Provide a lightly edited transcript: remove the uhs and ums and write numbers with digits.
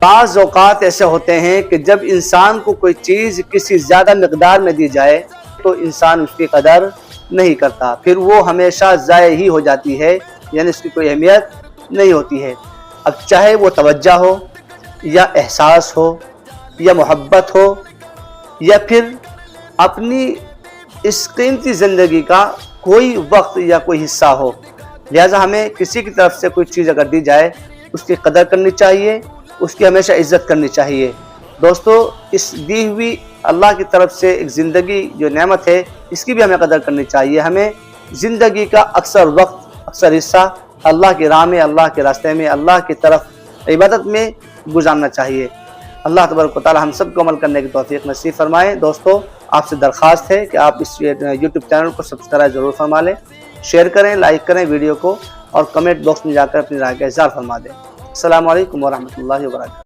बाज़ औक़ात ऐसे होते हैं कि जब इंसान को कोई चीज़ किसी ज़्यादा मकदार में दी जाए तो इंसान उसकी कदर नहीं करता, फिर वो हमेशा ज़ाय ही हो जाती है, यानी उसकी कोई अहमियत नहीं होती है। अब चाहे वो तवज्जो हो या एहसास हो या मोहब्बत हो या फिर अपनी इस कीमती ज़िंदगी का कोई वक्त या कोई हिस्सा हो, लिहाजा हमें किसी की तरफ से कोई चीज़ अगर दी जाए उसकी कदर करनी चाहिए, उसकी हमेशा इज़्ज़त करनी चाहिए। दोस्तों, इस दी हुई अल्लाह की तरफ से एक ज़िंदगी जो नेमत है, इसकी भी हमें कदर करनी चाहिए। हमें ज़िंदगी का अक्सर वक्त, अक्सर हिस्सा अल्लाह की राह में, अल्लाह के रास्ते में, अल्लाह की तरफ इबादत में गुजारना चाहिए। अल्लाह तबारक व तआला हम सब को अमल करने की तौफीक नसीब फरमाए। दोस्तों, आपसे दरख्वास्त है कि आप इस यूट्यूब चैनल को सब्सक्राइब ज़रूर फरमा लें, शेयर करें, लाइक करें वीडियो को और कमेंट बॉक्स में जाकर अपनी राय का इज़हार फरमा दें। अस्सलामु अलैकुम व रहमतुल्लाहि व बरकातहू।